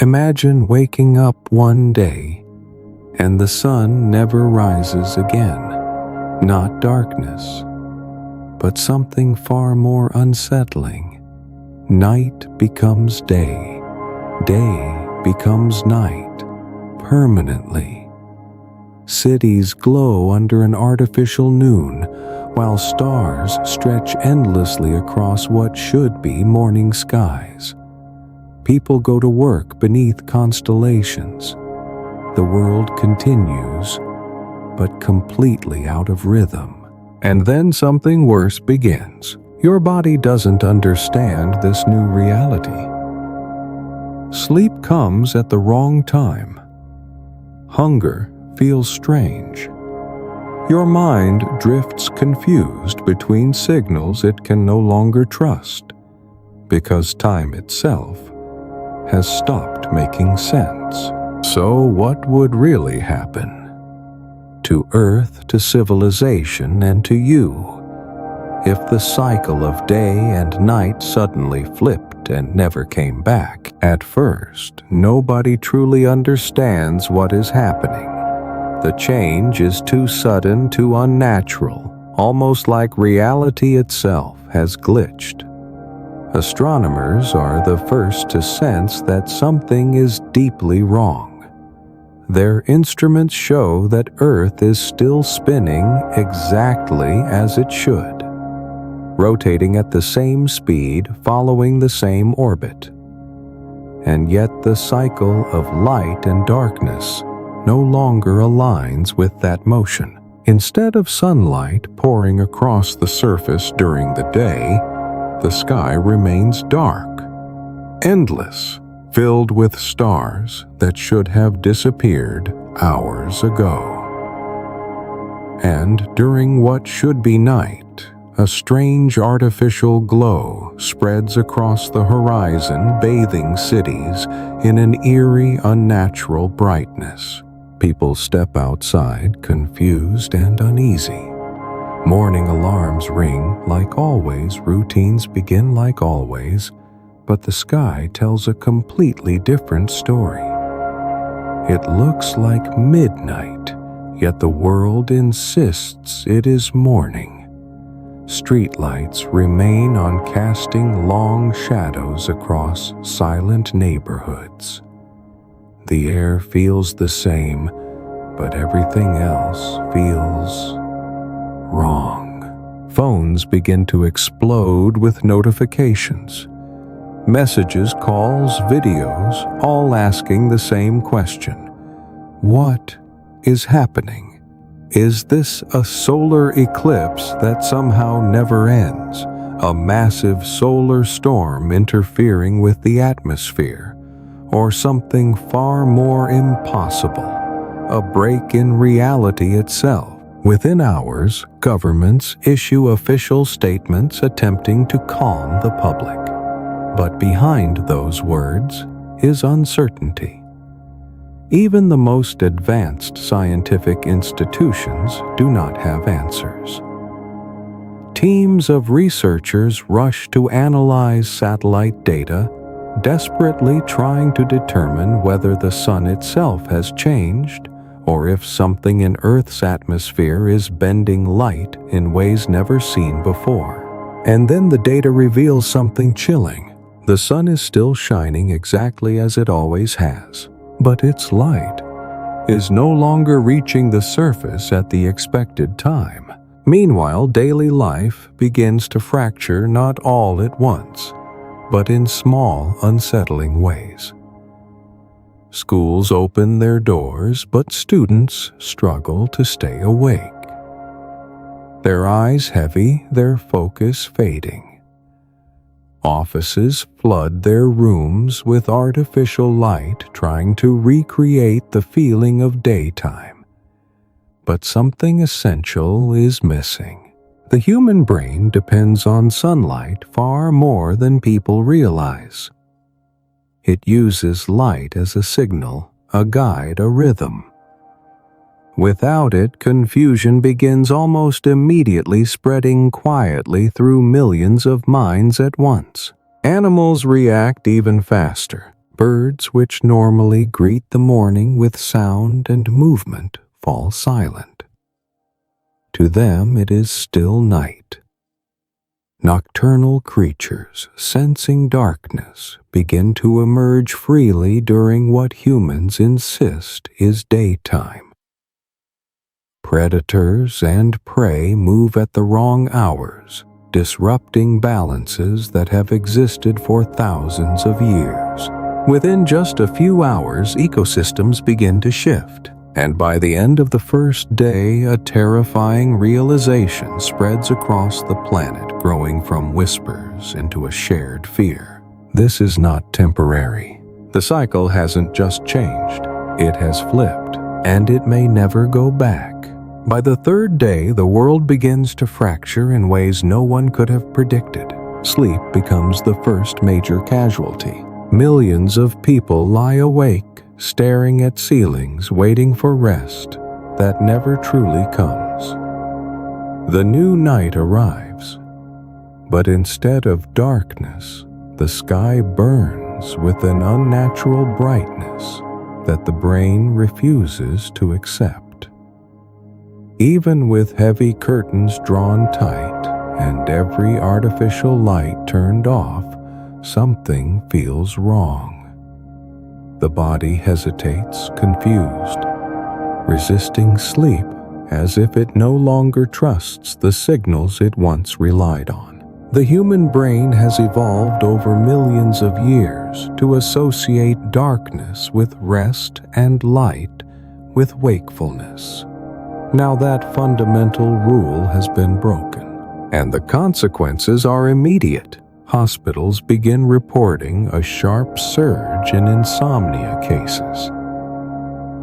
Imagine waking up one day and the sun never rises again. Not darkness, but something far more unsettling. Night becomes day. Day becomes night, permanently. Cities glow under an artificial noon, while stars stretch endlessly across what should be morning skies. People go to work beneath constellations. The world continues, but completely out of rhythm. And then something worse begins. Your body doesn't understand this new reality. Sleep comes at the wrong time. Hunger feels strange. Your mind drifts confused between signals it can no longer trust, because time itself has stopped making sense. So what would really happen? To Earth, to civilization, and to you, if the cycle of day and night suddenly flipped and never came back? At first, nobody truly understands what is happening. The change is too sudden, too unnatural, almost like reality itself has glitched. Astronomers are the first to sense that something is deeply wrong. Their instruments show that Earth is still spinning exactly as it should, rotating at the same speed, following the same orbit. And yet the cycle of light and darkness no longer aligns with that motion. Instead of sunlight pouring across the surface during the day, the sky remains dark, endless, filled with stars that should have disappeared hours ago. And during what should be night, a strange artificial glow spreads across the horizon, bathing cities in an eerie, unnatural brightness. People step outside, confused and uneasy. Morning alarms ring like always, routines begin like always, but the sky tells a completely different story. It looks like midnight, yet the world insists it is morning. Streetlights remain on, casting long shadows across silent neighborhoods. The air feels the same, but everything else feels wrong. Phones begin to explode with notifications. Messages, calls, videos, all asking the same question. What is happening? Is this a solar eclipse that somehow never ends? A massive solar storm interfering with the atmosphere? Or something far more impossible? A break in reality itself? Within hours, governments issue official statements attempting to calm the public. But behind those words is uncertainty. Even the most advanced scientific institutions do not have answers. Teams of researchers rush to analyze satellite data, desperately trying to determine whether the sun itself has changed or if something in Earth's atmosphere is bending light in ways never seen before. And then the data reveals something chilling. The sun is still shining exactly as it always has, but its light is no longer reaching the surface at the expected time. Meanwhile, daily life begins to fracture, not all at once, but in small, unsettling ways. Schools open their doors, but students struggle to stay awake. Their eyes heavy, their focus fading. Offices flood their rooms with artificial light, trying to recreate the feeling of daytime. But something essential is missing. The human brain depends on sunlight far more than people realize. It uses light as a signal, a guide, a rhythm. Without it, confusion begins almost immediately, spreading quietly through millions of minds at once. Animals react even faster. Birds which normally greet the morning with sound and movement fall silent. To them it is still night. Nocturnal creatures, sensing darkness, begin to emerge freely during what humans insist is daytime. Predators and prey move at the wrong hours, disrupting balances that have existed for thousands of years. Within just a few hours, ecosystems begin to shift, and by the end of the first day, a terrifying realization spreads across the planet, growing from whispers into a shared fear. This is not temporary. The cycle hasn't just changed, it has flipped, and it may never go back. By the third day, the world begins to fracture in ways no one could have predicted. Sleep becomes the first major casualty. Millions of people lie awake, staring at ceilings, waiting for rest that never truly comes. The new night arrives, but instead of darkness, the sky burns with an unnatural brightness that the brain refuses to accept. Even with heavy curtains drawn tight and every artificial light turned off, something feels wrong. The body hesitates, confused, resisting sleep as if it no longer trusts the signals it once relied on. The human brain has evolved over millions of years to associate darkness with rest and light with wakefulness. Now that fundamental rule has been broken, and the consequences are immediate. Hospitals begin reporting a sharp surge in insomnia cases.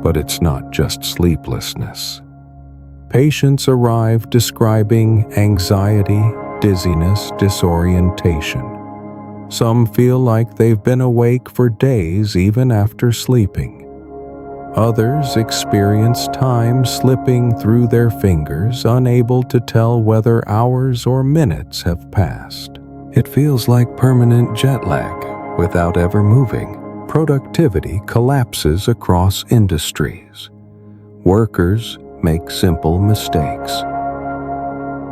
But it's not just sleeplessness. Patients arrive describing anxiety, dizziness, disorientation. Some feel like they've been awake for days even after sleeping. Others experience time slipping through their fingers, unable to tell whether hours or minutes have passed. It feels like permanent jet lag without ever moving. Productivity collapses across industries. Workers make simple mistakes.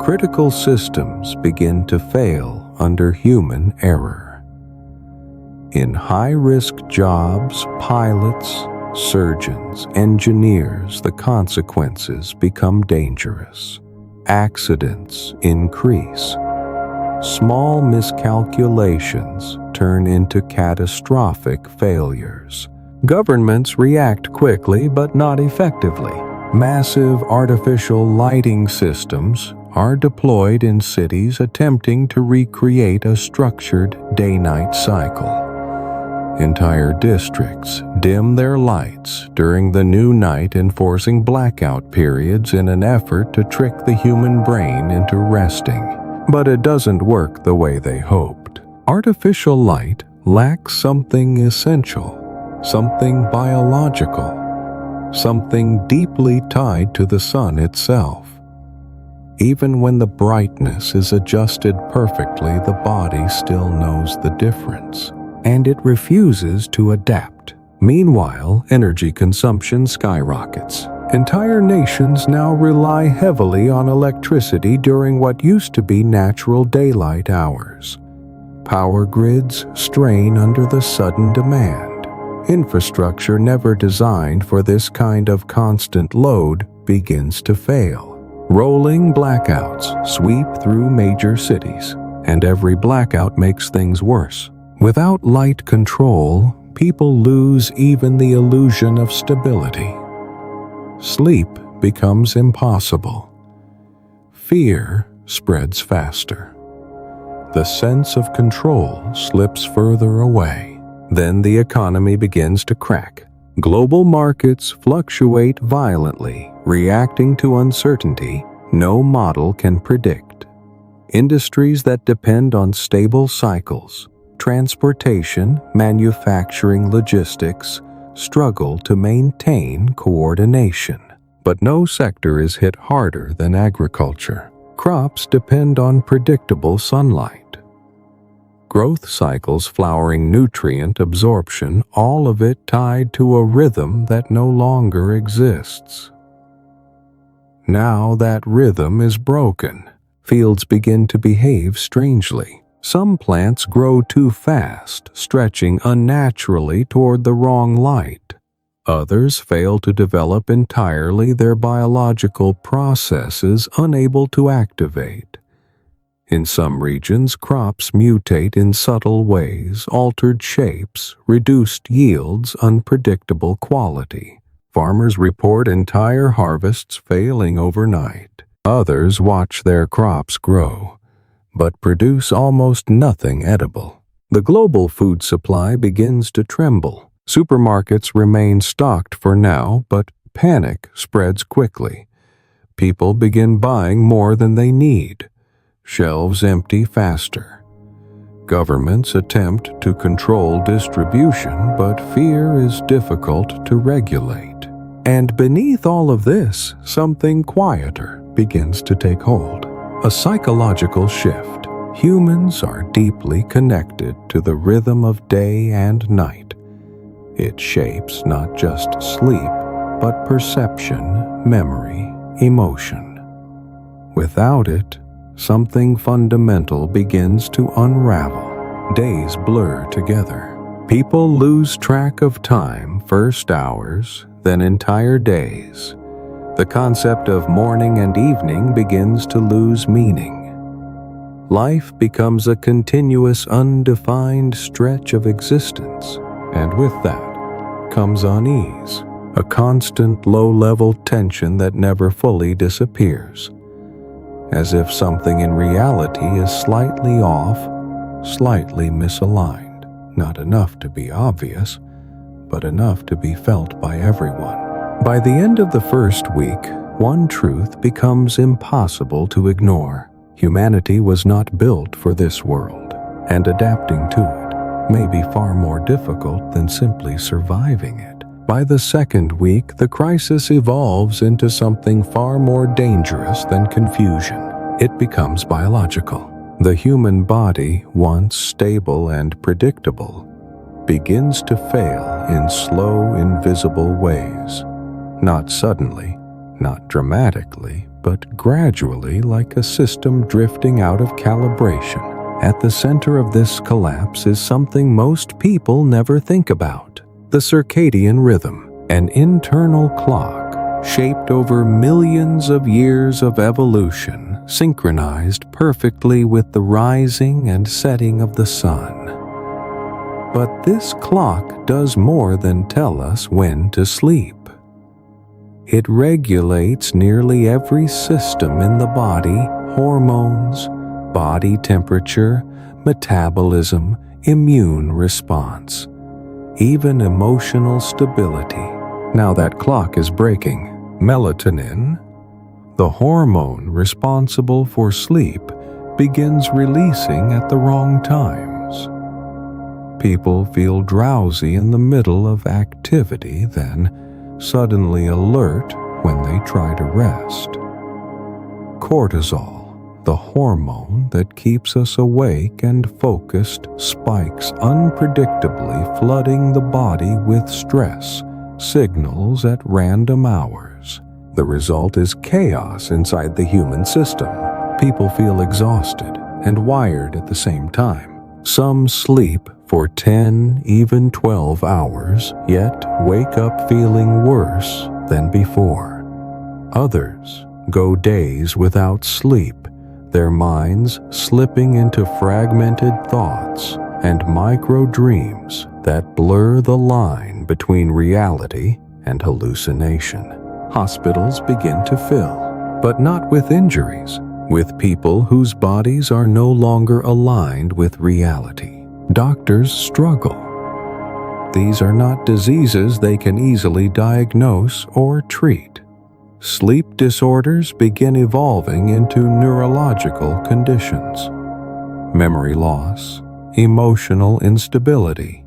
Critical systems begin to fail under human error. In high-risk jobs, pilots, surgeons, engineers, the consequences become dangerous. Accidents increase. Small miscalculations turn into catastrophic failures. Governments react quickly but not effectively. Massive artificial lighting systems are deployed in cities attempting to recreate a structured day-night cycle. Entire districts dim their lights during the new night, enforcing blackout periods in an effort to trick the human brain into resting. But it doesn't work the way they hoped. Artificial light lacks something essential, something biological, something deeply tied to the sun itself. Even when the brightness is adjusted perfectly, the body still knows the difference, and it refuses to adapt. Meanwhile, energy consumption skyrockets. Entire nations now rely heavily on electricity during what used to be natural daylight hours. Power grids strain under the sudden demand. Infrastructure never designed for this kind of constant load begins to fail. Rolling blackouts sweep through major cities, and every blackout makes things worse. Without light control, people lose even the illusion of stability. Sleep becomes impossible. Fear spreads faster. The sense of control slips further away. Then the economy begins to crack. Global markets fluctuate violently, reacting to uncertainty no model can predict. Industries that depend on stable cycles, transportation, manufacturing, logistics, struggle to maintain coordination. But no sector is hit harder than agriculture. Crops depend on predictable sunlight. growth cycles, flowering, nutrient absorption, all of it tied to a rhythm that no longer exists. Now that rhythm is broken. Fields begin to behave strangely. Some plants grow too fast, stretching unnaturally toward the wrong light. Others fail to develop entirely, their biological processes unable to activate. In some regions, crops mutate in subtle ways, altered shapes, reduced yields, unpredictable quality. Farmers report entire harvests failing overnight. Others watch their crops grow, but produce almost nothing edible. The global food supply begins to tremble. Supermarkets remain stocked for now, but panic spreads quickly. People begin buying more than they need. Shelves empty faster. Governments attempt to control distribution, but fear is difficult to regulate. And beneath all of this, something quieter begins to take hold. A psychological shift. Humans are deeply connected to the rhythm of day and night. It shapes not just sleep, but perception, memory, emotion. Without it, something fundamental begins to unravel. Days blur together. People lose track of time, first hours, then entire days. The concept of morning and evening begins to lose meaning. Life becomes a continuous, undefined stretch of existence, and with that comes unease, a constant low-level tension that never fully disappears, as if something in reality is slightly off, slightly misaligned, not enough to be obvious, but enough to be felt by everyone. By the end of the first week, one truth becomes impossible to ignore. Humanity was not built for this world, and adapting to it may be far more difficult than simply surviving it. By the second week, the crisis evolves into something far more dangerous than confusion. It becomes biological. The human body, once stable and predictable, begins to fail in slow, invisible ways. Not suddenly, not dramatically, but gradually, like a system drifting out of calibration. At the center of this collapse is something most people never think about: the circadian rhythm, an internal clock shaped over millions of years of evolution, synchronized perfectly with the rising and setting of the sun. But this clock does more than tell us when to sleep. It regulates nearly every system in the body: hormones, body temperature, metabolism, immune response, even emotional stability. Now that clock is breaking. Melatonin, the hormone responsible for sleep, begins releasing at the wrong times. People feel drowsy in the middle of activity, then suddenly alert when they try to rest. Cortisol, the hormone that keeps us awake and focused, spikes unpredictably, flooding the body with stress signals at random hours. The result is chaos inside the human system. People feel exhausted and wired at the same time. Some sleep for 10, even 12 hours, yet wake up feeling worse than before. Others go days without sleep, their minds slipping into fragmented thoughts and micro-dreams that blur the line between reality and hallucination. Hospitals begin to fill, but not with injuries, with people whose bodies are no longer aligned with reality. Doctors struggle. These are not diseases they can easily diagnose or treat. Sleep disorders begin evolving into neurological conditions. Memory loss, emotional instability,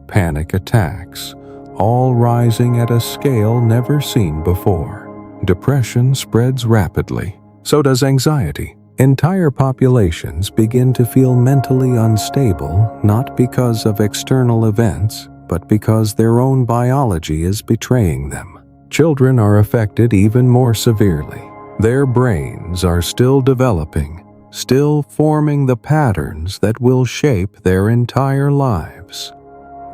panic attacks, all rising at a scale never seen before. Depression spreads rapidly. So does anxiety. Entire populations begin to feel mentally unstable, not because of external events, but because their own biology is betraying them. Children are affected even more severely. Their brains are still developing, still forming the patterns that will shape their entire lives.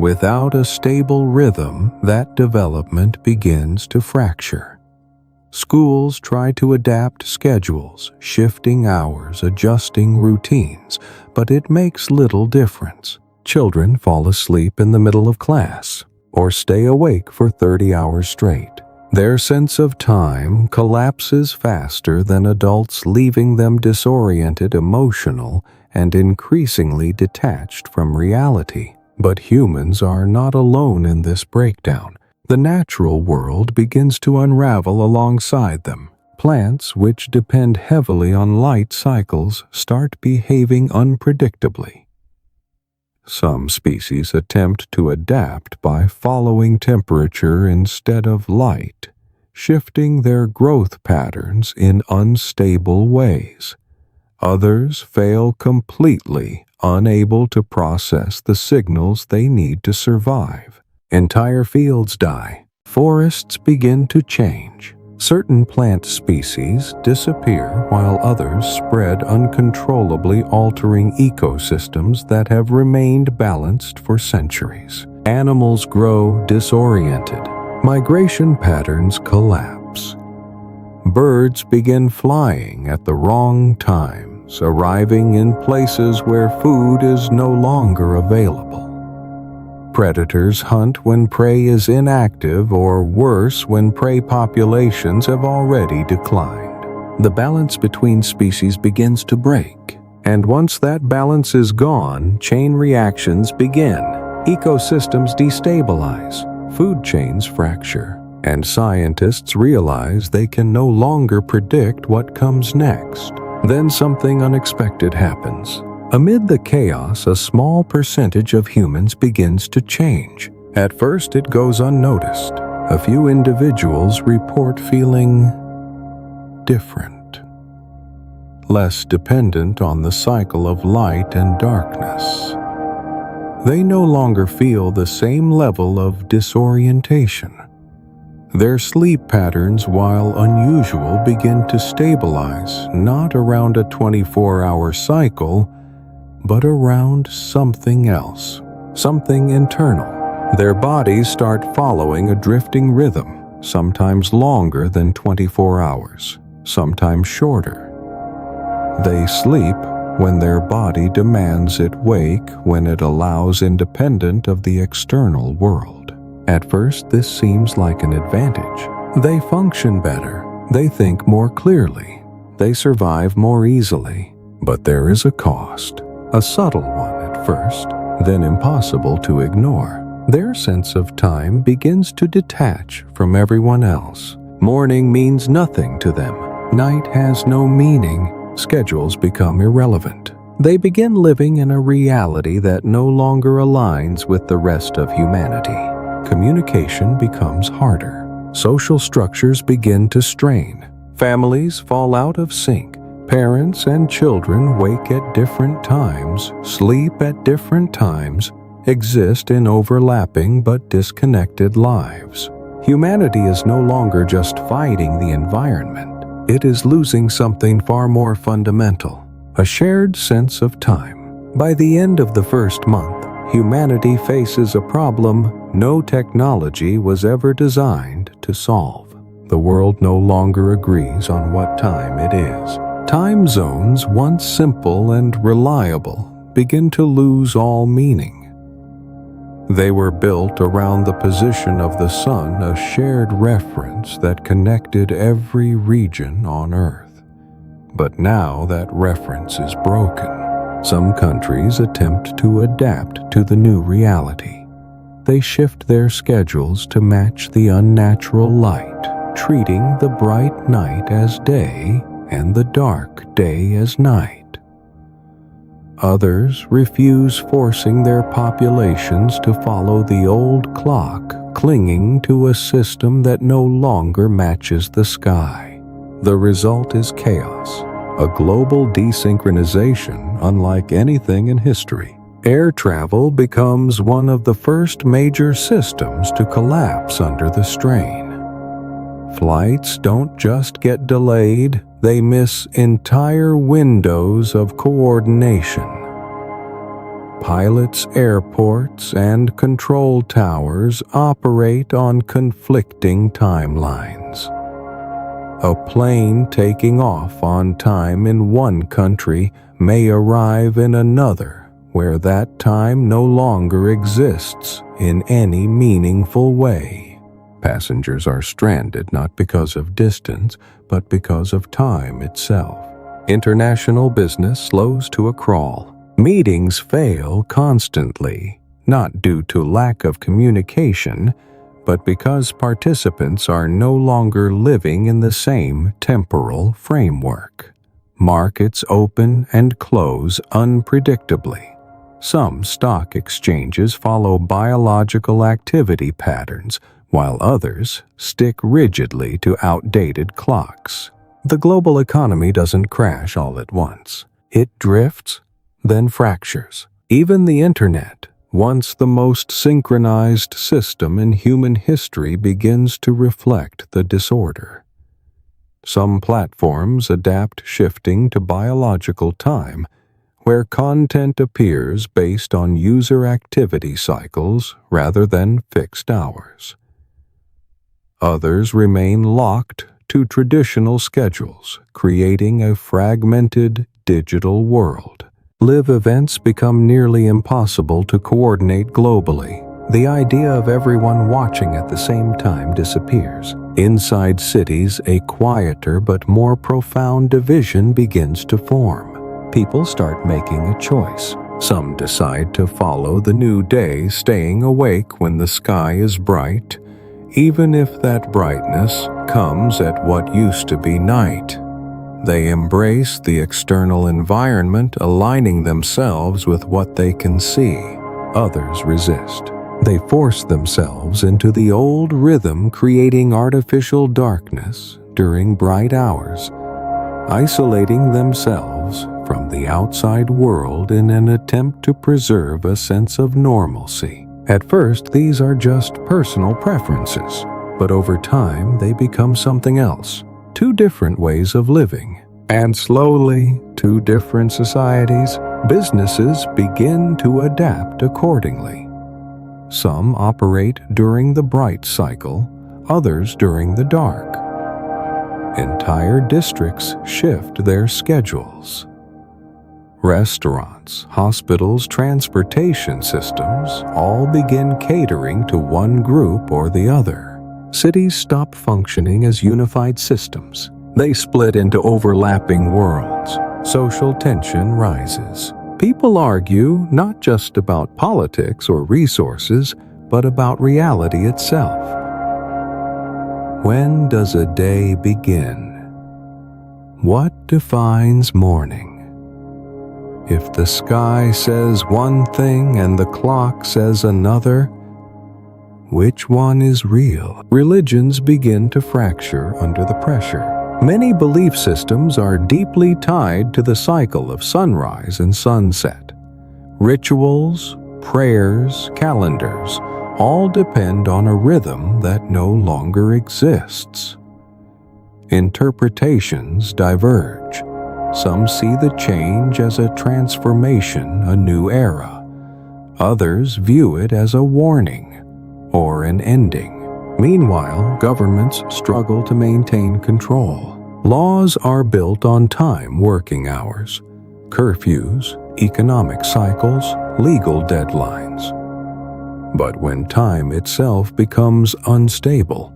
Without a stable rhythm, that development begins to fracture. Schools try to adapt schedules, shifting hours, adjusting routines, but it makes little difference. Children fall asleep in the middle of class or stay awake for 30 hours straight. Their sense of time collapses faster than adults, leaving them disoriented, emotional, and increasingly detached from reality. But humans are not alone in this breakdown. The natural world begins to unravel alongside them. Plants, which depend heavily on light cycles, start behaving unpredictably. Some species attempt to adapt by following temperature instead of light, shifting their growth patterns in unstable ways. Others fail completely, unable to process the signals they need to survive. Entire fields die. Forests begin to change. Certain plant species disappear while others spread uncontrollably, altering ecosystems that have remained balanced for centuries. Animals grow disoriented. Migration patterns collapse. Birds begin flying at the wrong times, arriving in places where food is no longer available. Predators hunt when prey is inactive, or worse, when prey populations have already declined. The balance between species begins to break, and once that balance is gone, chain reactions begin. Ecosystems destabilize, food chains fracture, and scientists realize they can no longer predict what comes next. Then something unexpected happens. Amid the chaos, a small percentage of humans begins to change. At first, it goes unnoticed. A few individuals report feeling different, less dependent on the cycle of light and darkness. They no longer feel the same level of disorientation. Their sleep patterns, while unusual, begin to stabilize, not around a 24-hour cycle, but around something else, something internal. Their bodies start following a drifting rhythm, sometimes longer than 24 hours, sometimes shorter. They sleep when their body demands it, wake when it allows, independent of the external world. At first, this seems like an advantage. They function better, they think more clearly, they survive more easily. But there is a cost. A subtle one at first, then impossible to ignore. Their sense of time begins to detach from everyone else. Morning means nothing to them. Night has no meaning. Schedules become irrelevant. They begin living in a reality that no longer aligns with the rest of humanity. Communication becomes harder. Social structures begin to strain. Families fall out of sync. Parents and children wake at different times, sleep at different times, exist in overlapping but disconnected lives. Humanity is no longer just fighting the environment. It is losing something far more fundamental, a shared sense of time. By the end of the first month, humanity faces a problem no technology was ever designed to solve. The world no longer agrees on what time it is. Time zones, once simple and reliable, begin to lose all meaning. They were built around the position of the sun, a shared reference that connected every region on Earth. But now that reference is broken. Some countries attempt to adapt to the new reality. They shift their schedules to match the unnatural light, treating the bright night as day and the dark day as night. Others refuse, forcing their populations to follow the old clock, clinging to a system that no longer matches the sky. The result is chaos. a global desynchronization unlike anything in history. Air travel becomes one of the first major systems to collapse under the strain. Flights don't just get delayed, they miss entire windows of coordination. Pilots, airports, and control towers operate on conflicting timelines. A plane taking off on time in one country may arrive in another, where that time no longer exists in any meaningful way. Passengers are stranded not because of distance, but because of time itself. International business slows to a crawl. Meetings fail constantly, not due to lack of communication, but because participants are no longer living in the same temporal framework. Markets open and close unpredictably. Some stock exchanges follow biological activity patterns, while others stick rigidly to outdated clocks. The global economy doesn't crash all at once. It drifts, then fractures. Even the internet, once the most synchronized system in human history, begins to reflect the disorder. Some platforms adapt shifting to biological time, where content appears based on user activity cycles rather than fixed hours. Others remain locked to traditional schedules, creating a fragmented digital world. Live events become nearly impossible to coordinate globally. The idea of everyone watching at the same time disappears. Inside cities, a quieter but more profound division begins to form. People start making a choice. Some decide to follow the new day, staying awake when the sky is bright, even if that brightness comes at what used to be night. They embrace the external environment, aligning themselves with what they can see. Others resist. They force themselves into the old rhythm, creating artificial darkness during bright hours, isolating themselves from the outside world in an attempt to preserve a sense of normalcy. At first, these are just personal preferences, but over time they become something else. Two different ways of living, and slowly, two different societies. Businesses begin to adapt accordingly. Some operate during the bright cycle, others during the dark. Entire districts shift their schedules. Restaurants, hospitals, transportation systems all begin catering to one group or the other. Cities stop functioning as unified systems. They split into overlapping worlds. Social tension rises. People argue not just about politics or resources, but about reality itself. When does a day begin? What defines morning? If the sky says one thing and the clock says another, which one is real? Religions begin to fracture under the pressure. Many belief systems are deeply tied to the cycle of sunrise and sunset. Rituals, prayers, calendars, all depend on a rhythm that no longer exists. Interpretations diverge. Some see the change as a transformation, a new era. Others view it as a warning or an ending. Meanwhile, governments struggle to maintain control. Laws are built on time working hours, curfews, economic cycles, legal deadlines. But when time itself becomes unstable,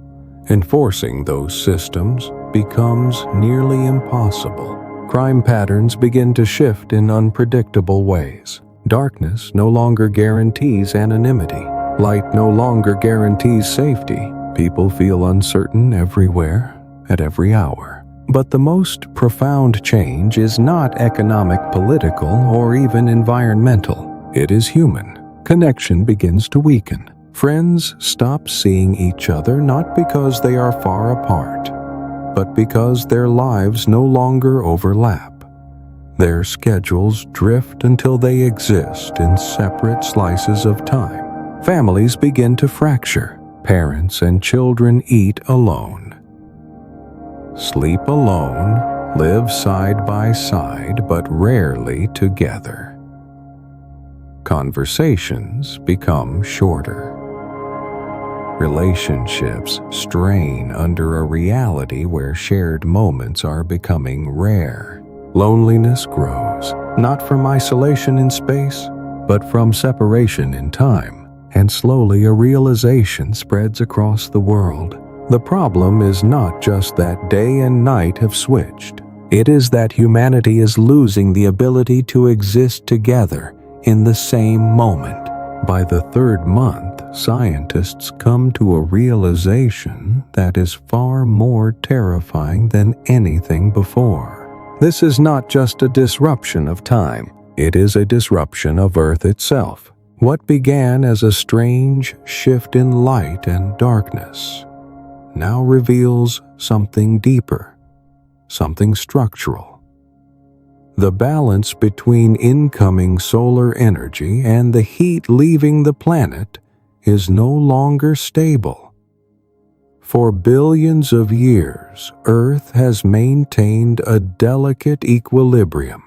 enforcing those systems becomes nearly impossible. Crime patterns begin to shift in unpredictable ways. Darkness no longer guarantees anonymity. Light no longer guarantees safety. People feel uncertain everywhere, at every hour. But the most profound change is not economic, political, or even environmental. It is human. Connection begins to weaken. Friends stop seeing each other not because they are far apart, but because their lives no longer overlap. Their schedules drift until they exist in separate slices of time. Families begin to fracture. Parents and children eat alone, sleep alone, live side by side but rarely together. Conversations become shorter. Relationships strain under a reality where shared moments are becoming rare. Loneliness grows, not from isolation in space, but from separation in time. And slowly a realization spreads across the world. The problem is not just that day and night have switched. It is that humanity is losing the ability to exist together in the same moment. By the third month, scientists come to a realization that is far more terrifying than anything before. This is not just a disruption of time. It is a disruption of Earth itself. What began as a strange shift in light and darkness now reveals something deeper, something structural. The balance between incoming solar energy and the heat leaving the planet is no longer stable. For billions of years, Earth has maintained a delicate equilibrium,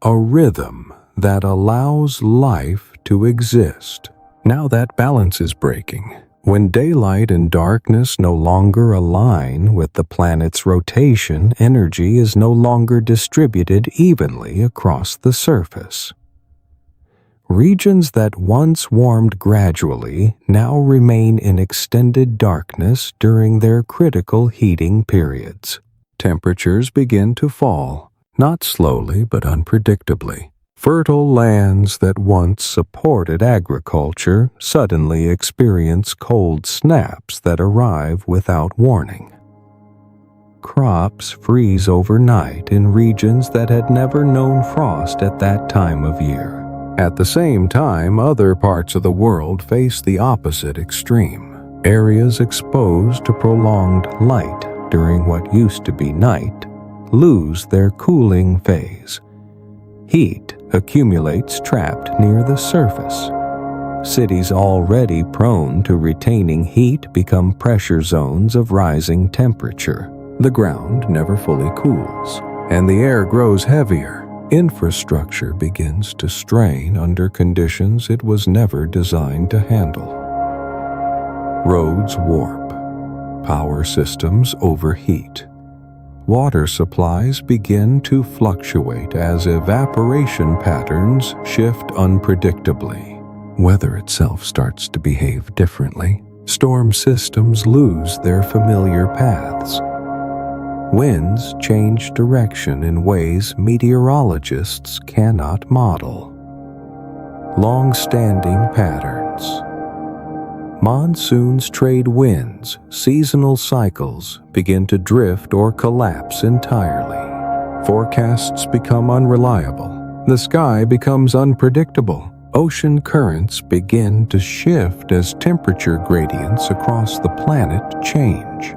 a rhythm that allows life to exist. Now that balance is breaking. When daylight and darkness no longer align with the planet's rotation, energy is no longer distributed evenly across the surface. Regions that once warmed gradually now remain in extended darkness during their critical heating periods. Temperatures begin to fall, not slowly but unpredictably. Fertile lands that once supported agriculture suddenly experience cold snaps that arrive without warning. Crops freeze overnight in regions that had never known frost at that time of year. At the same time, other parts of the world face the opposite extreme. Areas exposed to prolonged light during what used to be night lose their cooling phase. Heat accumulates trapped near the surface. Cities already prone to retaining heat become pressure zones of rising temperature. The ground never fully cools, and the air grows heavier. Infrastructure begins to strain under conditions it was never designed to handle. Roads warp. Power systems overheat. Water supplies begin to fluctuate as evaporation patterns shift unpredictably. Weather itself starts to behave differently. Storm systems lose their familiar paths. Winds change direction in ways meteorologists cannot model. Long-standing patterns. Monsoons trade winds, seasonal cycles begin to drift or collapse entirely. Forecasts become unreliable. The sky becomes unpredictable. Ocean currents begin to shift as temperature gradients across the planet change.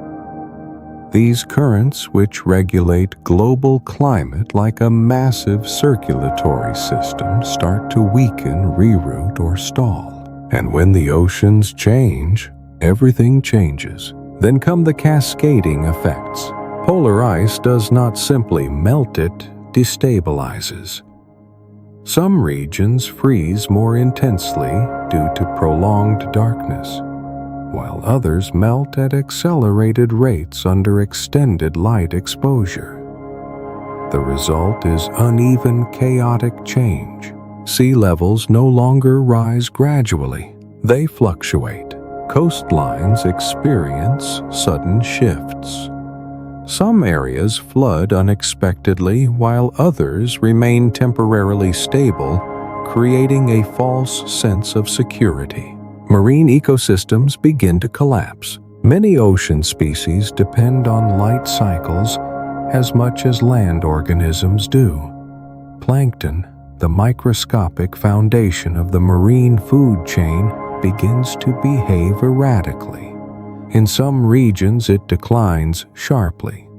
These currents, which regulate global climate like a massive circulatory system, start to weaken, reroute, or stall. And when the oceans change, everything changes. Then come the cascading effects. Polar ice does not simply melt, it destabilizes. Some regions freeze more intensely due to prolonged darkness, while others melt at accelerated rates under extended light exposure. The result is uneven, chaotic change. Sea levels no longer rise gradually. They fluctuate. Coastlines experience sudden shifts. Some areas flood unexpectedly while others remain temporarily stable, creating a false sense of security. Marine ecosystems begin to collapse. Many ocean species depend on light cycles as much as land organisms do. Plankton, the microscopic foundation of the marine food chain, begins to behave erratically. In some regions, it declines sharply.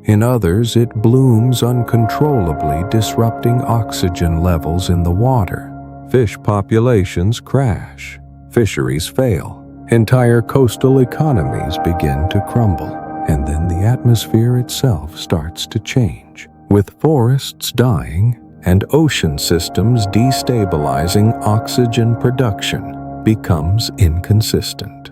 In others, it blooms uncontrollably, disrupting oxygen levels in the water. Fish populations crash, fisheries fail, entire coastal economies begin to crumble, and then the atmosphere itself starts to change, with forests dying and ocean systems destabilizing. Oxygen production becomes inconsistent.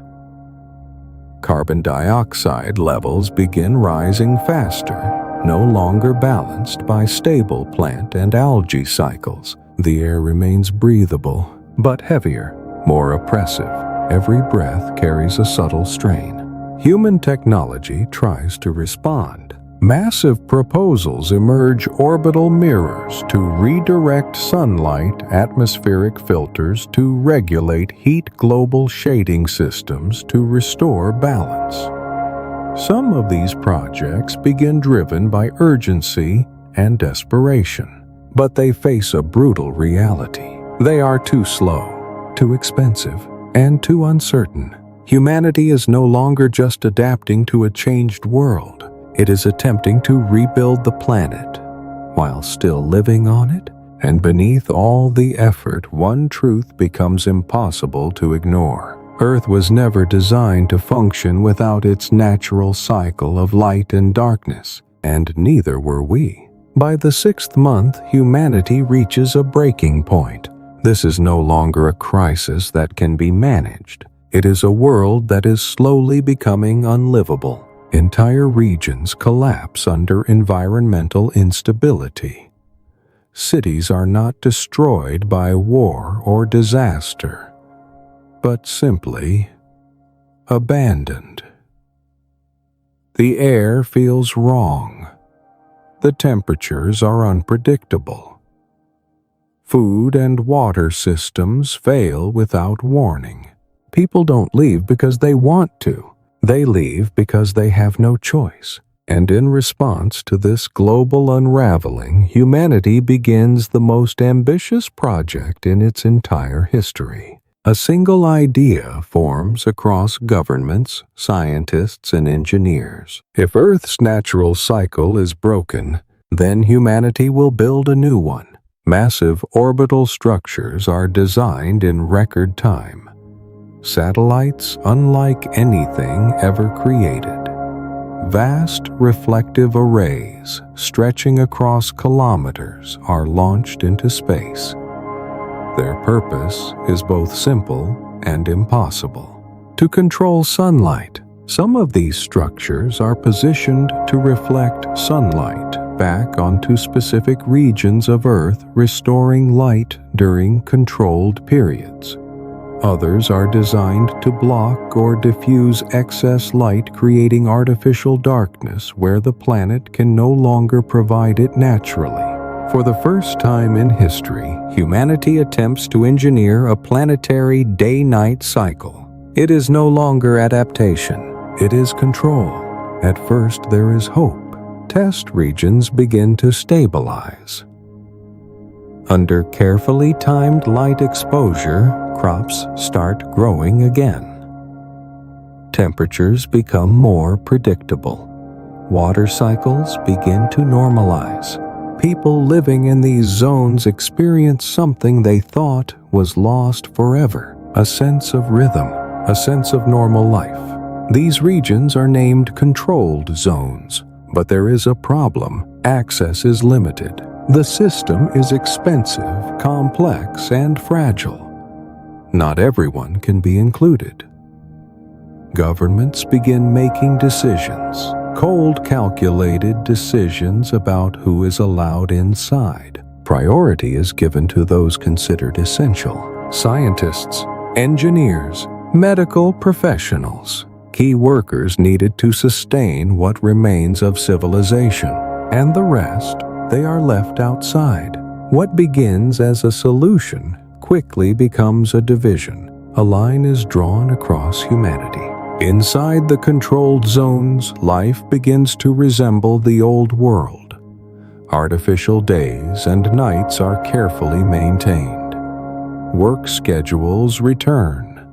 Carbon dioxide levels begin rising faster, no longer balanced by stable plant and algae cycles. The air remains breathable, but heavier, more oppressive. Every breath carries a subtle strain. Human technology tries to respond. Massive proposals emerge: orbital mirrors to redirect sunlight, atmospheric filters to regulate heat, global shading systems to restore balance. Some of these projects begin driven by urgency and desperation, but they face a brutal reality. They are too slow, too expensive, and too uncertain. Humanity is no longer just adapting to a changed world. It is attempting to rebuild the planet while still living on it. And beneath all the effort, one truth becomes impossible to ignore. Earth was never designed to function without its natural cycle of light and darkness, and neither were we. By the 6th month, humanity reaches a breaking point. This is no longer a crisis that can be managed. It is a world that is slowly becoming unlivable. Entire regions collapse under environmental instability. Cities are not destroyed by war or disaster, but simply abandoned. The air feels wrong. The temperatures are unpredictable. Food and water systems fail without warning. People don't leave because they want to. They leave because they have no choice. And in response to this global unraveling, humanity begins the most ambitious project in its entire history. A single idea forms across governments, scientists, and engineers. If Earth's natural cycle is broken, then humanity will build a new one. Massive orbital structures are designed in record time. Satellites unlike anything ever created. Vast reflective arrays stretching across kilometers are launched into space. Their purpose is both simple and impossible: to control sunlight. Some of these structures are positioned to reflect sunlight back onto specific regions of Earth, restoring light during controlled periods. Others are designed to block or diffuse excess light, creating artificial darkness where the planet can no longer provide it naturally. For the first time in history, humanity attempts to engineer a planetary day-night cycle. It is no longer adaptation, it is control. At first, there is hope. Test regions begin to stabilize. Under carefully timed light exposure, crops start growing again. Temperatures become more predictable. Water cycles begin to normalize. People living in these zones experience something they thought was lost forever: a sense of rhythm, a sense of normal life. These regions are named controlled zones, but there is a problem. Access is limited. The system is expensive, complex, and fragile. Not everyone can be included. Governments begin making decisions, cold, calculated decisions about who is allowed inside. Priority is given to those considered essential: scientists, engineers, medical professionals, key workers needed to sustain what remains of civilization, and the rest, they are left outside. What begins as a solution quickly becomes a division. A line is drawn across humanity. Inside the controlled zones, life begins to resemble the old world. Artificial days and nights are carefully maintained. Work schedules return.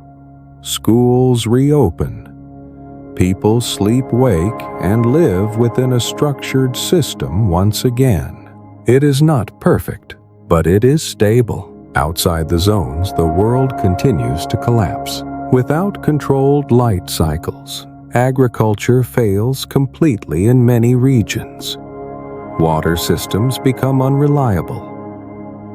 Schools reopen. People sleep-wake and live within a structured system once again. It is not perfect, but it is stable. Outside the zones, the world continues to collapse. Without controlled light cycles, agriculture fails completely in many regions. Water systems become unreliable.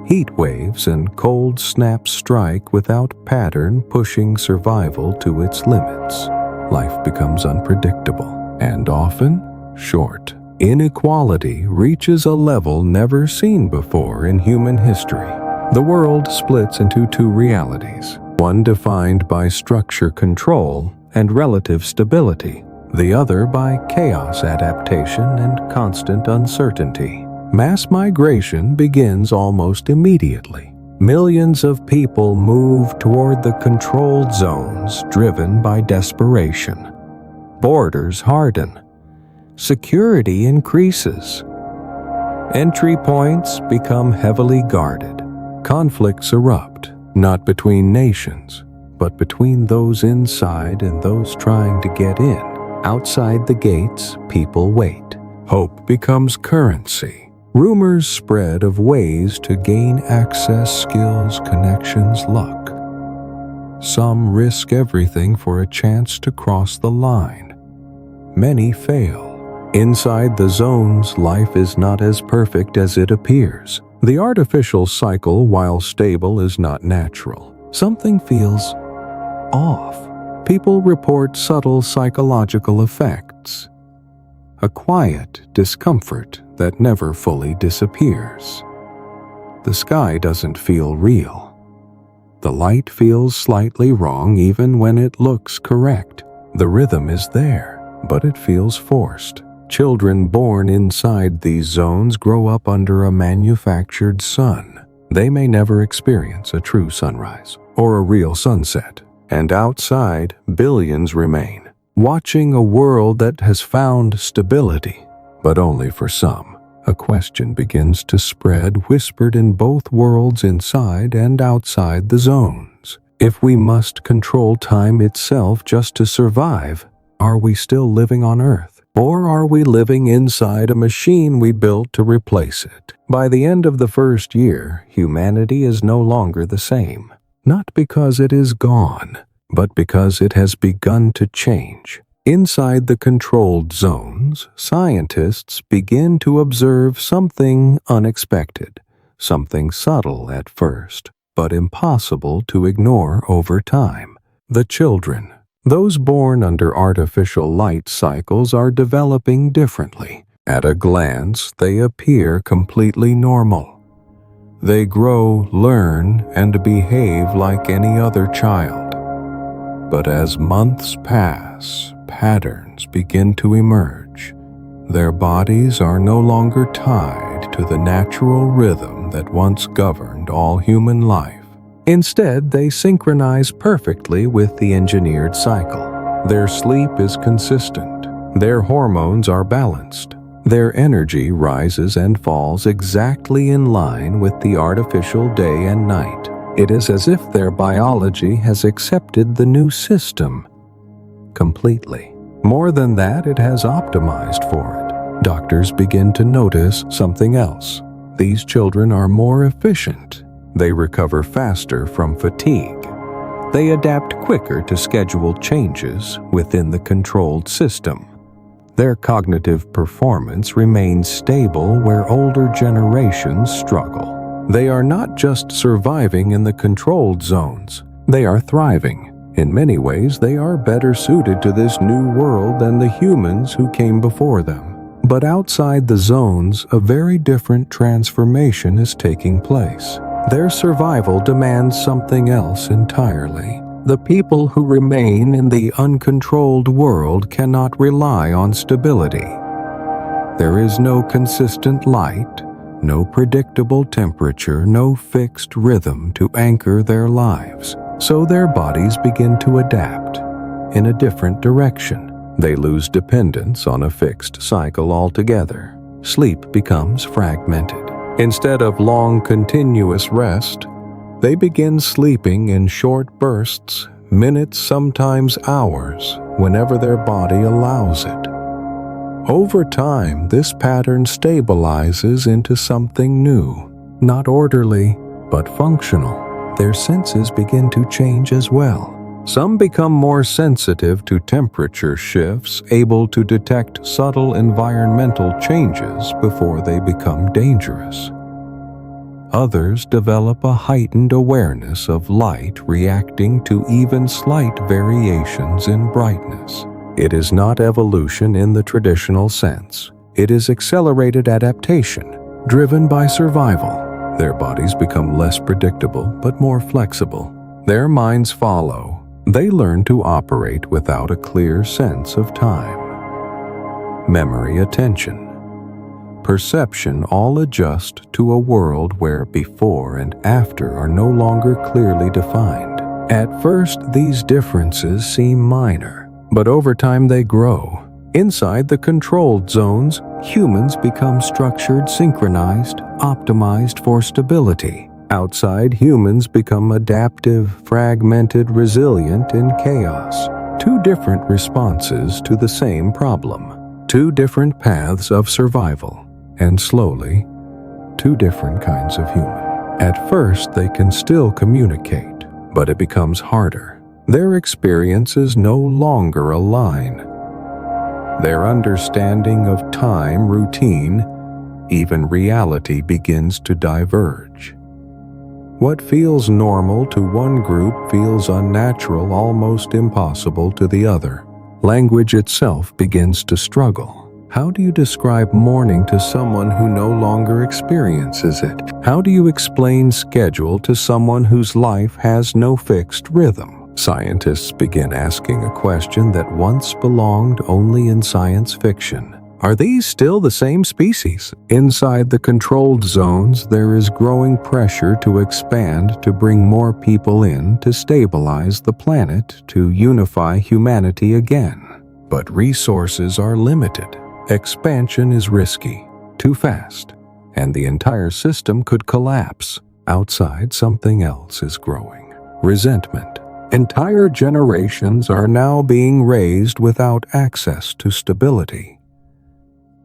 Heat waves and cold snaps strike without pattern, pushing survival to its limits. Life becomes unpredictable and often short. Inequality reaches a level never seen before in human history. The world splits into two realities, one defined by structure control and relative stability, the other by chaos adaptation and constant uncertainty. Mass migration begins almost immediately. Millions of people move toward the controlled zones driven by desperation. Borders harden. Security increases. Entry points become heavily guarded. Conflicts erupt, not between nations, but between those inside and those trying to get in. Outside the gates, people wait. Hope becomes currency. Rumors spread of ways to gain access, skills, connections, luck. Some risk everything for a chance to cross the line. Many fail. Inside the zones, life is not as perfect as it appears. The artificial cycle, while stable, is not natural. Something feels off. People report subtle psychological effects. A quiet discomfort that never fully disappears. The sky doesn't feel real. The light feels slightly wrong even when it looks correct. The rhythm is there, but it feels forced. Children born inside these zones grow up under a manufactured sun. They may never experience a true sunrise or a real sunset. And outside, billions remain, watching a world that has found stability, but only for some. A question begins to spread, whispered in both worlds, inside and outside the zones. If we must control time itself just to survive, are we still living on Earth? Or are we living inside a machine we built to replace it? By the end of the first year, humanity is no longer the same. Not because it is gone, but because it has begun to change. Inside the controlled zones, scientists begin to observe something unexpected, something subtle at first, but impossible to ignore over time. The children, those born under artificial light cycles, are developing differently. At a glance, they appear completely normal. They grow, learn, and behave like any other child. But as months pass, patterns begin to emerge. Their bodies are no longer tied to the natural rhythm that once governed all human life. Instead, they synchronize perfectly with the engineered cycle. Their sleep is consistent. Their hormones are balanced. Their energy rises and falls exactly in line with the artificial day and night. It is as if their biology has accepted the new system completely. More than that, it has optimized for it. Doctors begin to notice something else. These children are more efficient. They recover faster from fatigue. They adapt quicker to scheduled changes within the controlled system. Their cognitive performance remains stable where older generations struggle. They are not just surviving in the controlled zones, they are thriving. In many ways, they are better suited to this new world than the humans who came before them. But outside the zones, a very different transformation is taking place. Their survival demands something else entirely. The people who remain in the uncontrolled world cannot rely on stability. There is no consistent light, no predictable temperature, no fixed rhythm to anchor their lives. So their bodies begin to adapt in a different direction. They lose dependence on a fixed cycle altogether. Sleep becomes fragmented. Instead of long, continuous rest, they begin sleeping in short bursts, minutes, sometimes hours, whenever their body allows it. Over time, this pattern stabilizes into something new, not orderly, but functional. Their senses begin to change as well. Some become more sensitive to temperature shifts, able to detect subtle environmental changes before they become dangerous. Others develop a heightened awareness of light, reacting to even slight variations in brightness. It is not evolution in the traditional sense. It is accelerated adaptation, driven by survival. Their bodies become less predictable but more flexible. Their minds follow. They learn to operate without a clear sense of time. Memory, attention, perception all adjust to a world where before and after are no longer clearly defined. At first, these differences seem minor, but over time they grow. Inside the controlled zones, humans become structured, synchronized, optimized for stability. Outside, humans become adaptive, fragmented, resilient in chaos. Two different responses to the same problem. Two different paths of survival. And slowly, two different kinds of human. At first, they can still communicate, but it becomes harder. Their experiences no longer align. Their understanding of time, routine, even reality begins to diverge. What feels normal to one group feels unnatural, almost impossible to the other. Language itself begins to struggle. How do you describe mourning to someone who no longer experiences it? How do you explain schedule to someone whose life has no fixed rhythm? Scientists begin asking a question that once belonged only in science fiction. Are these still the same species? Inside the controlled zones, there is growing pressure to expand, to bring more people in, to stabilize the planet, to unify humanity again. But resources are limited. Expansion is risky, too fast, and the entire system could collapse. Outside, something else is growing. Resentment. Entire generations are now being raised without access to stability.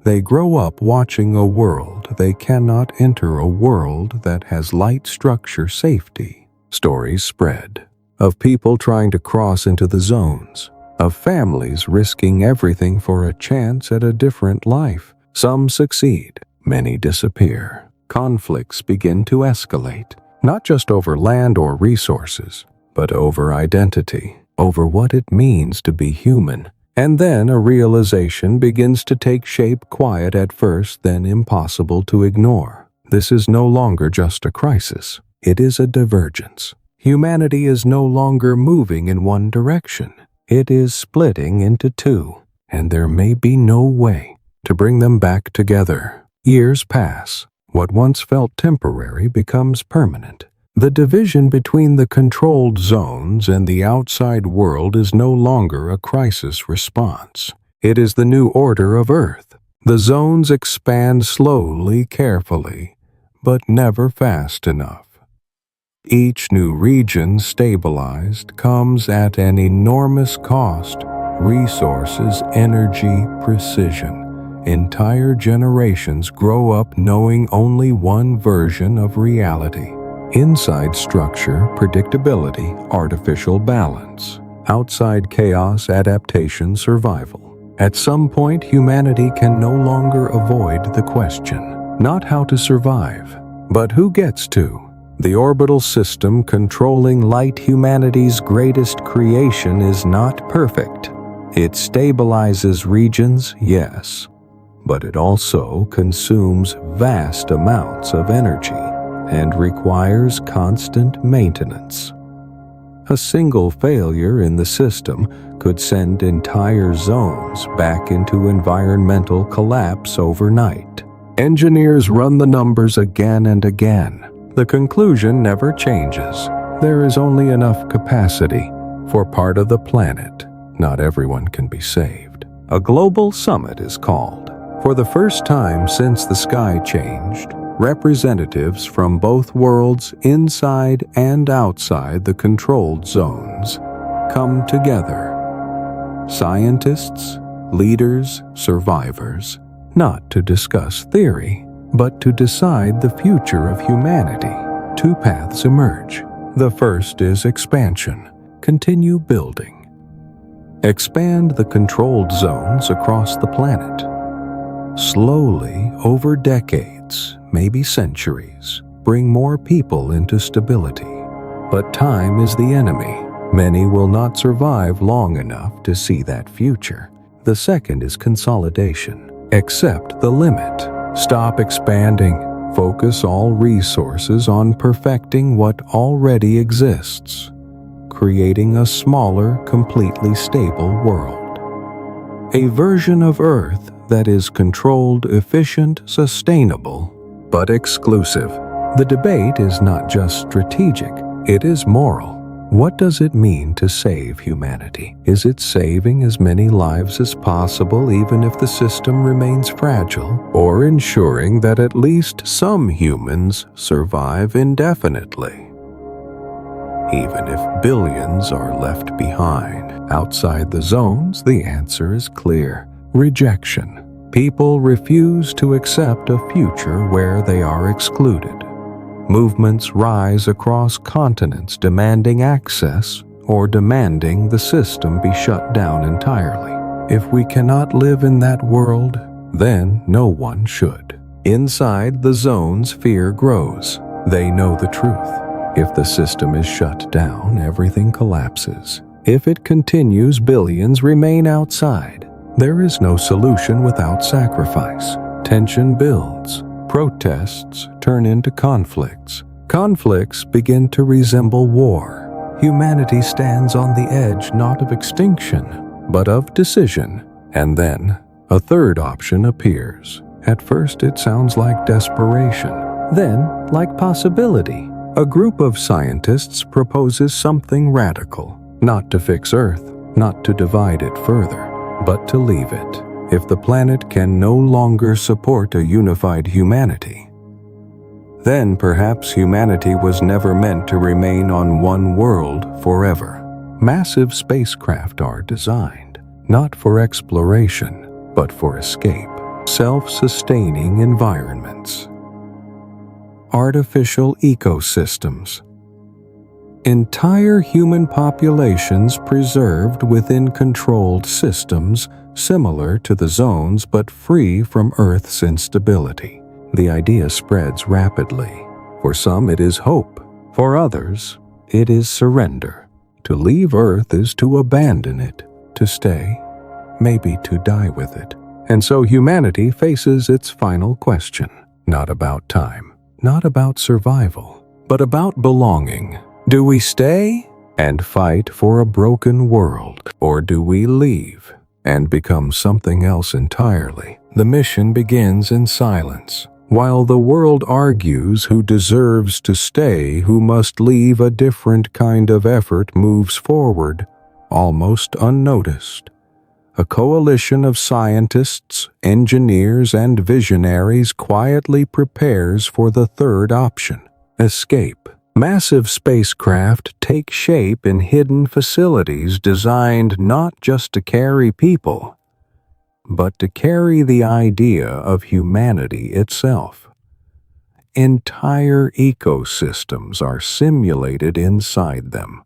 They grow up watching a world they cannot enter, a world that has light, structure, safety. Stories spread of people trying to cross into the zones, of families risking everything for a chance at a different life. Some succeed, many disappear. Conflicts begin to escalate, not just over land or resources, but over identity, over what it means to be human. And then a realization begins to take shape, quiet at first, then impossible to ignore. This is no longer just a crisis. It is a divergence. Humanity is no longer moving in one direction. It is splitting into two, and there may be no way to bring them back together. Years pass. What once felt temporary becomes permanent. The division between the controlled zones and the outside world is no longer a crisis response. It is the new order of Earth. The zones expand slowly, carefully, but never fast enough. Each new region stabilized comes at an enormous cost: resources, energy, precision. Entire generations grow up knowing only one version of reality. Inside structure, predictability, artificial balance. Outside chaos, adaptation, survival. At some point, humanity can no longer avoid the question, not how to survive, but who gets to. The orbital system controlling light, humanity's greatest creation, is not perfect. It stabilizes regions, yes, but it also consumes vast amounts of energy and requires constant maintenance. A single failure in the system could send entire zones back into environmental collapse overnight. Engineers run the numbers again and again. The conclusion never changes. There is only enough capacity for part of the planet. Not everyone can be saved. A global summit is called. For the first time since the sky changed, representatives from both worlds, inside and outside the controlled zones, come together. Scientists, leaders, survivors, not to discuss theory, but to decide the future of humanity. Two paths emerge. The first is expansion. Continue building. Expand the controlled zones across the planet. Slowly, over decades, maybe centuries, bring more people into stability. But time is the enemy. Many will not survive long enough to see that future. The second is consolidation. Accept the limit. Stop expanding. Focus all resources on perfecting what already exists, creating a smaller, completely stable world. A version of Earth that is controlled, efficient, sustainable, but exclusive. The debate is not just strategic, it is moral. What does it mean to save humanity? Is it saving as many lives as possible even if the system remains fragile, or ensuring that at least some humans survive indefinitely? Even if billions are left behind outside the zones, the answer is clear: rejection. People refuse to accept a future where they are excluded. Movements rise across continents demanding access or demanding the system be shut down entirely. If we cannot live in that world, then no one should. Inside the zones, fear grows. They know the truth. If the system is shut down, everything collapses. If it continues, billions remain outside. There is no solution without sacrifice. Tension builds. Protests turn into conflicts. Conflicts begin to resemble war. Humanity stands on the edge not of extinction, but of decision. And then a third option appears. At first it sounds like desperation, then like possibility. A group of scientists proposes something radical, not to fix Earth, not to divide it further, but to leave it. If the planet can no longer support a unified humanity, then perhaps humanity was never meant to remain on one world forever. Massive spacecraft are designed, not for exploration, but for escape. Self-sustaining environments. Artificial ecosystems. Entire human populations preserved within controlled systems similar to the zones but free from Earth's instability. The idea spreads rapidly. For some it is hope. For others, it is surrender. To leave Earth is to abandon it. To stay, maybe to die with it. And so humanity faces its final question. Not about time, not about survival, but about belonging. Do we stay and fight for a broken world, or do we leave and become something else entirely? The mission begins in silence. While the world argues who deserves to stay, who must leave, a different kind of effort moves forward, almost unnoticed. A coalition of scientists, engineers, and visionaries quietly prepares for the third option: escape. Massive spacecraft take shape in hidden facilities designed not just to carry people, but to carry the idea of humanity itself. Entire ecosystems are simulated inside them.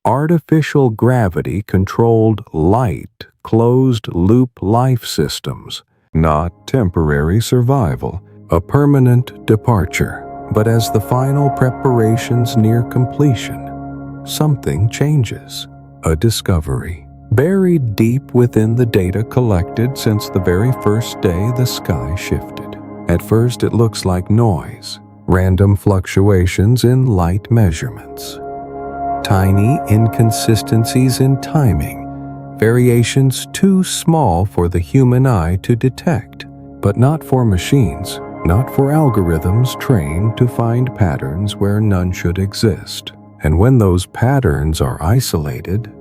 Artificial gravity-controlled light, closed-loop life systems, not temporary survival, a permanent departure. But as the final preparations near completion, something changes. A discovery. Buried deep within the data collected since the very first day the sky shifted. At first it looks like noise, random fluctuations in light measurements. Tiny inconsistencies in timing, variations too small for the human eye to detect, but not for machines. Not for algorithms trained to find patterns where none should exist. And when those patterns are isolated,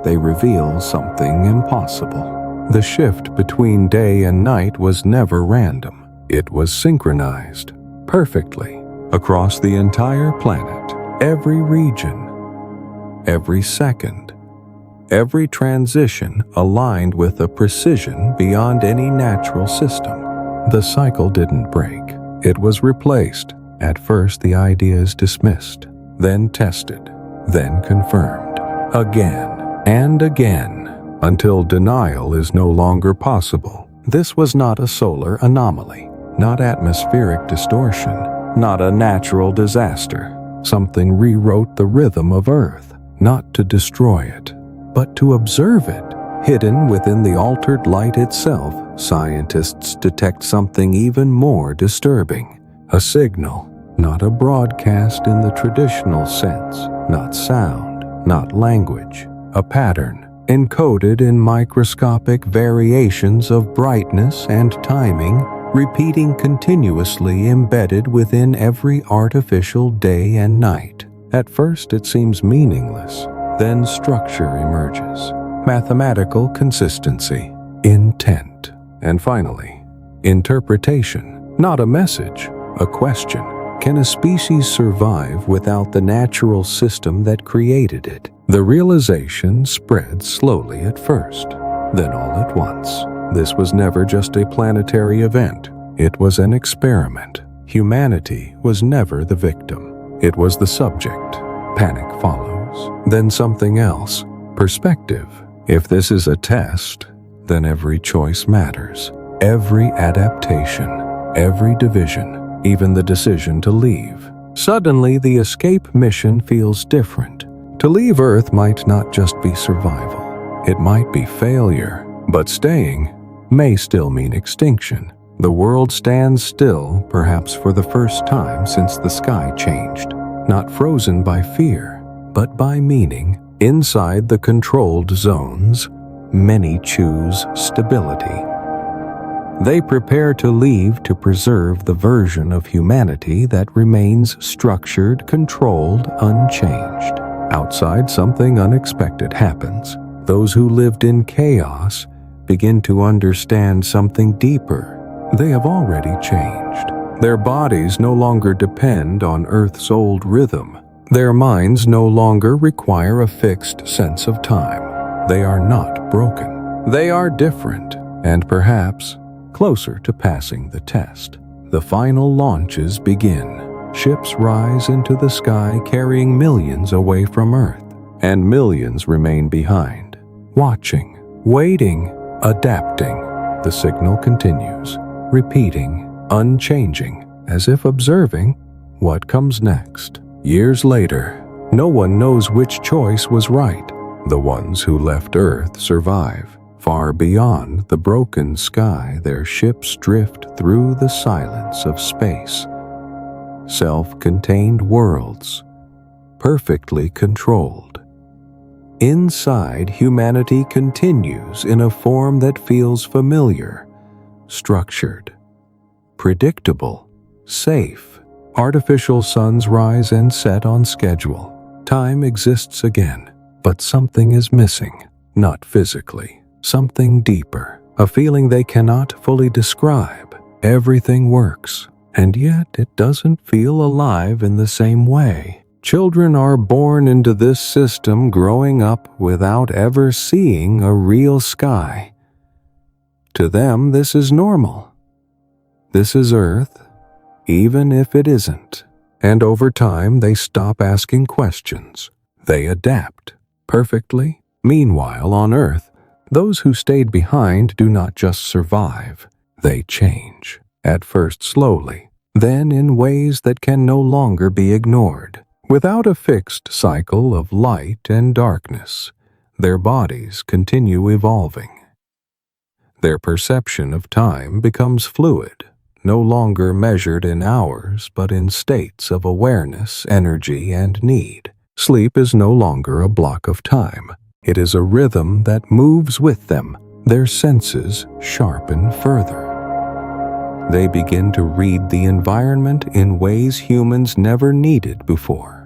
they reveal something impossible. The shift between day and night was never random. It was synchronized, perfectly, across the entire planet, every region. every second. Every transition aligned with a precision beyond any natural system. The cycle didn't break. It was replaced. At first, the idea is dismissed, then tested, then confirmed, again and again, until denial is no longer possible. This was not a solar anomaly, not atmospheric distortion, not a natural disaster. Something rewrote the rhythm of Earth, not to destroy it, but to observe it. Hidden within the altered light itself, scientists detect something even more disturbing. A signal, not a broadcast in the traditional sense, not sound, not language. A pattern, encoded in microscopic variations of brightness and timing, repeating continuously, embedded within every artificial day and night. At first it seems meaningless, then structure emerges. Mathematical consistency, intent, and finally, interpretation. Not a message, a question. Can a species survive without the natural system that created it? The realization spread slowly at first, then all at once. This was never just a planetary event. It was an experiment. Humanity was never the victim. It was the subject. Panic follows. Then something else. Perspective. If this is a test, then every choice matters. Every adaptation, every division, even the decision to leave. Suddenly, the escape mission feels different. To leave Earth might not just be survival. It might be failure, but staying may still mean extinction. The world stands still, perhaps for the first time since the sky changed. Not frozen by fear, but by meaning. Inside the controlled zones, many choose stability. They prepare to leave to preserve the version of humanity that remains structured, controlled, unchanged. Outside, something unexpected happens. Those who lived in chaos begin to understand something deeper. They have already changed. Their bodies no longer depend on Earth's old rhythm. Their minds no longer require a fixed sense of time. They are not broken. They are different, and perhaps closer to passing the test. The final launches begin. Ships rise into the sky carrying millions away from Earth, and millions remain behind, watching, waiting, adapting. The signal continues, repeating, unchanging, as if observing what comes next. Years later, no one knows which choice was right. The ones who left Earth survive. Far beyond the broken sky, their ships drift through the silence of space. Self-contained worlds, perfectly controlled. Inside, humanity continues in a form that feels familiar, structured, predictable, safe. Artificial suns rise and set on schedule. Time exists again, but something is missing, not physically, something deeper, a feeling they cannot fully describe. Everything works, and yet it doesn't feel alive in the same way. Children are born into this system, growing up without ever seeing a real sky. To them, this is normal. This is Earth, even if it isn't. And over time, they stop asking questions. They adapt perfectly. Meanwhile, on Earth, those who stayed behind do not just survive, they change. At first slowly, then in ways that can no longer be ignored. Without a fixed cycle of light and darkness, their bodies continue evolving. Their perception of time becomes fluid, no longer measured in hours but in states of awareness, energy, and need. Sleep is no longer a block of time. It is a rhythm that moves with them. Their senses sharpen further. They begin to read the environment in ways humans never needed before.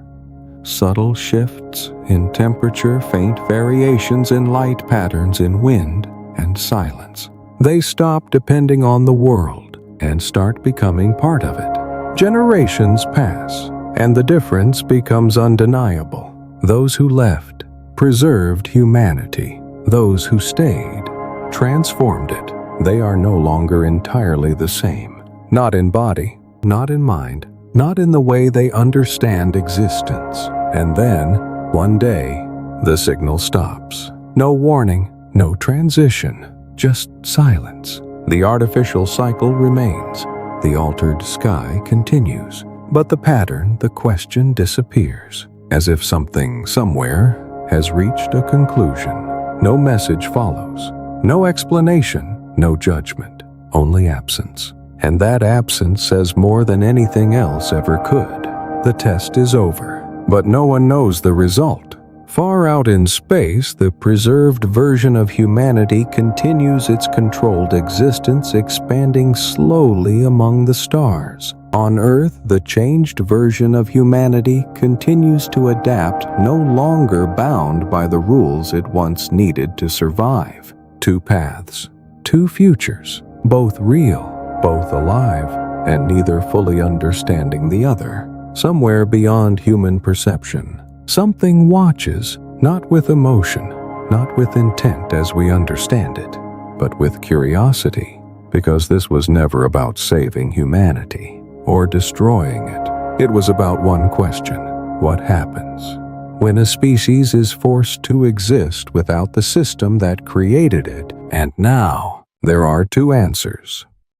Subtle shifts in temperature, faint variations in light patterns in wind and silence. They stop depending on the world and start becoming part of it. Generations pass, and the difference becomes undeniable. Those who left preserved humanity. Those who stayed transformed it. They are no longer entirely the same. Not in body, not in mind, not in the way they understand existence. And then, one day, the signal stops. No warning, no transition, just silence. The artificial cycle remains. The altered sky continues. But the pattern, the question disappears, as if something somewhere has reached a conclusion. No message follows. No explanation, no judgment, only absence. And that absence says more than anything else ever could. The test is over, but no one knows the result. Far out in space, the preserved version of humanity continues its controlled existence, expanding slowly among the stars. On Earth, the changed version of humanity continues to adapt, no longer bound by the rules it once needed to survive. Two paths, two futures, both real, both alive, and neither fully understanding the other. Somewhere beyond human perception, something watches, not with emotion, not with intent as we understand it, but with curiosity, because this was never about saving humanity or destroying it. It was about one question: what happens when a species is forced to exist without the system that created it? And now, there are two answers.